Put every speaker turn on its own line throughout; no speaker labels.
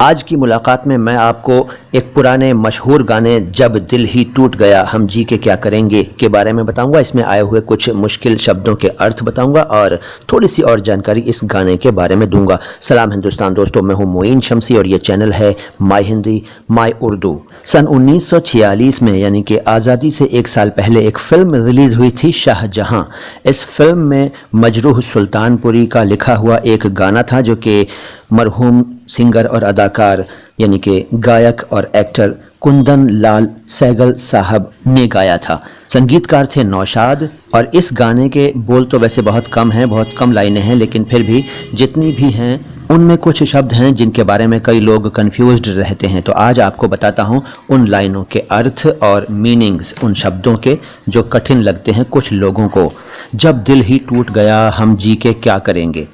आज की मुलाकात में मैं आपको एक पुराने मशहूर गाने जब दिल ही टूट गया हम जी के क्या करेंगे के बारे में बताऊंगा। इसमें आए हुए कुछ मुश्किल शब्दों के अर्थ बताऊंगा और थोड़ी सी और जानकारी इस गाने के बारे में दूंगा। सलाम हिंदुस्तान दोस्तों, मैं हूं मोइन शमसी और ये चैनल है माई हिंदी माई उर्दू। सन 1946 में यानी कि आज़ादी से एक साल पहले एक फ़िल्म रिलीज़ हुई थी शाहजहां। इस फिल्म में मजरूह सुल्तानपुरी का लिखा हुआ एक गाना था जो कि मरहूम सिंगर और अदाकार यानी कि गायक और एक्टर कुंदन लाल सहगल साहब ने गाया था। संगीतकार थे नौशाद और इस गाने के बोल तो वैसे बहुत कम हैं, बहुत कम लाइनें हैं, लेकिन फिर भी जितनी भी हैं उनमें कुछ शब्द हैं जिनके बारे में कई लोग कंफ्यूज्ड रहते हैं। तो आज आपको बताता हूं उन लाइनों के अर्थ और मीनिंग्स उन शब्दों के जो कठिन लगते हैं कुछ लोगों को। जब दिल ही टूट गया हम जी के क्या करेंगे,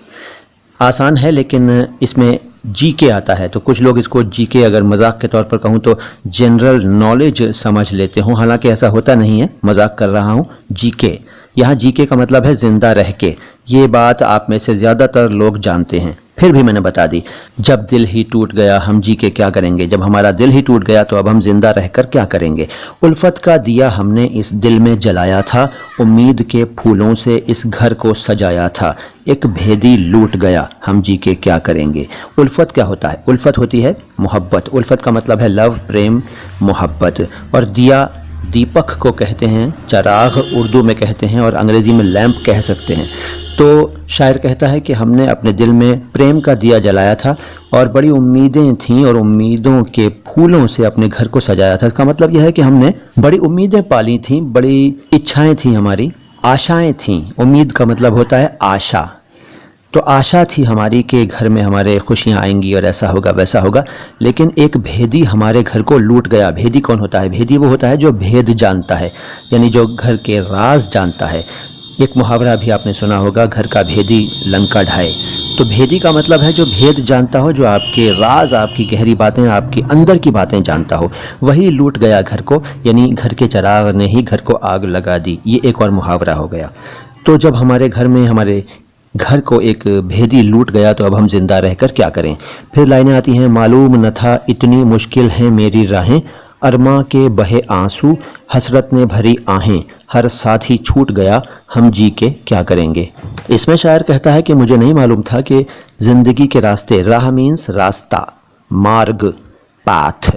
आसान है लेकिन इसमें जी के आता है तो कुछ लोग इसको जी के अगर मजाक के तौर पर कहूँ तो जनरल नॉलेज समझ लेते हों, हालांकि ऐसा होता नहीं है, मजाक कर रहा हूँ। जी के यहाँ जी के का मतलब है जिंदा रह के। ये बात आप में से ज़्यादातर लोग जानते हैं, फिर भी मैंने बता दी। जब दिल ही टूट गया हम जी के क्या करेंगे, जब हमारा दिल ही टूट गया तो अब हम जिंदा रहकर क्या करेंगे। उल्फत का दिया हमने इस दिल में जलाया था, उम्मीद के फूलों से इस घर को सजाया था, एक भेदी लूट गया हम जी के क्या करेंगे। उल्फत क्या होता है? उल्फत होती है मोहब्बत। उल्फत का मतलब है लव, प्रेम, मोहब्बत। और दिया दीपक को कहते हैं, चराग उर्दू में कहते हैं और अंग्रेज़ी में लैंप कह सकते हैं। तो शायर कहता है कि हमने अपने दिल में प्रेम का दिया जलाया था और बड़ी उम्मीदें थीं और उम्मीदों के फूलों से अपने घर को सजाया था। इसका मतलब यह है कि हमने बड़ी उम्मीदें पाली थीं, बड़ी इच्छाएं थीं, हमारी आशाएं थीं। उम्मीद का मतलब होता है आशा। तो आशा थी हमारी कि घर में हमारे खुशियां आएंगी और ऐसा होगा वैसा होगा, लेकिन एक भेदी हमारे घर को लूट गया। भेदी कौन होता है? भेदी वो होता है जो भेद जानता है, यानी जो घर के राज जानता है। एक मुहावरा भी आपने सुना होगा, घर का भेदी लंका ढाए। तो भेदी का मतलब है जो भेद जानता हो, जो आपके राज, आपकी गहरी बातें, आपकी अंदर की बातें जानता हो, वही लूट गया घर को, यानी घर के चराग ने ही घर को आग लगा दी। ये एक और मुहावरा हो गया। तो जब हमारे घर में हमारे घर को एक भेदी लूट गया तो अब हम जिंदा रहकर क्या करें। फिर लाइनें आती हैं, मालूम न था इतनी मुश्किल हैं मेरी राहें, अरमा के बहे आंसू हसरत ने भरी आहें, हर साथी छूट गया हम जी के क्या करेंगे। इसमें शायर कहता है कि मुझे नहीं मालूम था कि ज़िंदगी के रास्ते, राह मीन्स रास्ता, मार्ग, पाथ।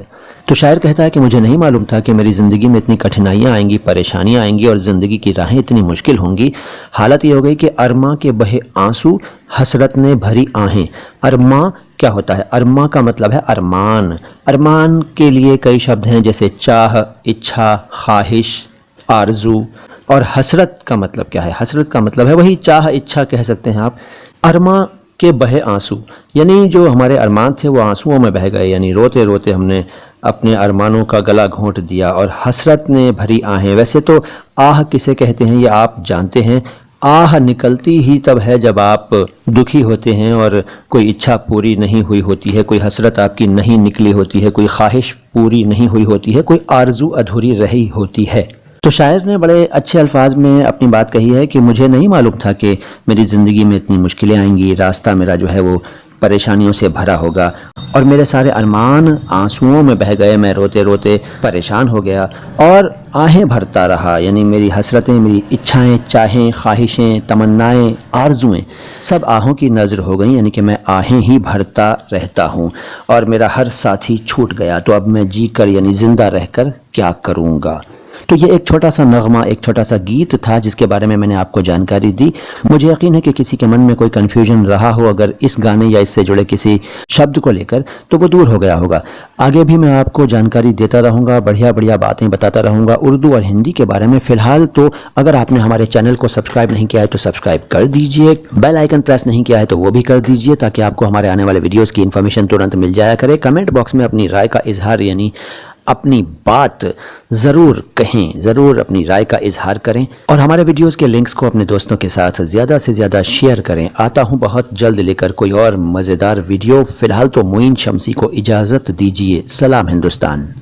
तो शायर कहता है कि मुझे नहीं मालूम था कि मेरी ज़िंदगी में इतनी कठिनाइयाँ आएंगी, परेशानियाँ आएंगी और ज़िंदगी की राहें इतनी मुश्किल होंगी। हालत ये हो गई कि अरमा के बहे आंसू हसरत ने भरी आहें। अरमा क्या होता है? अरमा का मतलब है अरमान। अरमान के लिए कई शब्द हैं जैसे चाह, इच्छा, ख्वाहिश, आरजू। और हसरत का मतलब क्या है? हसरत का मतलब है वही चाह, इच्छा कह सकते हैं आप। अरमा के बहे आंसू यानी जो हमारे अरमान थे वो आंसुओं में बह गए, यानी रोते रोते हमने अपने अरमानों का गला घोंट दिया। और हसरत ने भरी आहें, वैसे तो आह किसे कहते हैं ये आप जानते हैं। आह निकलती ही तब है जब आप दुखी होते हैं और कोई इच्छा पूरी नहीं हुई होती है, कोई हसरत आपकी नहीं निकली होती है, कोई ख्वाहिश पूरी नहीं हुई होती है, कोई आरजू अधूरी रही होती है। तो शायर ने बड़े अच्छे अल्फाज में अपनी बात कही है कि मुझे नहीं मालूम था कि मेरी ज़िंदगी में इतनी मुश्किलें आएंगी, रास्ता मेरा जो है वो परेशानियों से भरा होगा और मेरे सारे अरमान आंसुओं में बह गए। मैं रोते रोते परेशान हो गया और आहें भरता रहा, यानी मेरी हसरतें, मेरी इच्छाएं, चाहें, ख्वाहिशें, तमन्नाएं, आरजुएं सब आहों की नज़र हो गई, यानी कि मैं आहें ही भरता रहता हूँ और मेरा हर साथी छूट गया। तो अब मैं जी कर यानी ज़िंदा रहकर क्या करूँगा। तो ये एक छोटा सा नगमा, एक छोटा सा गीत था जिसके बारे में मैंने आपको जानकारी दी। मुझे यकीन है कि किसी के मन में कोई कन्फ्यूजन रहा हो अगर इस गाने या इससे जुड़े किसी शब्द को लेकर, तो वो दूर हो गया होगा। आगे भी मैं आपको जानकारी देता रहूँगा, बढ़िया बढ़िया बातें बताता रहूँगा उर्दू और हिंदी के बारे में। फ़िलहाल तो अगर आपने हमारे चैनल को सब्सक्राइब नहीं किया है तो सब्सक्राइब कर दीजिए, बेल आइकन प्रेस नहीं किया है तो वो भी कर दीजिए ताकि आपको हमारे आने वाले वीडियोज़ की इन्फॉर्मेशन तुरंत मिल जाया करे। कमेंट बॉक्स में अपनी राय का इजहार यानी अपनी बात ज़रूर कहें, ज़रूर अपनी राय का इजहार करें और हमारे वीडियोस के लिंक्स को अपने दोस्तों के साथ ज़्यादा से ज़्यादा शेयर करें। आता हूं बहुत जल्द लेकर कोई और मज़ेदार वीडियो। फ़िलहाल तो मोइन शमसी को इजाज़त दीजिए। सलाम हिंदुस्तान।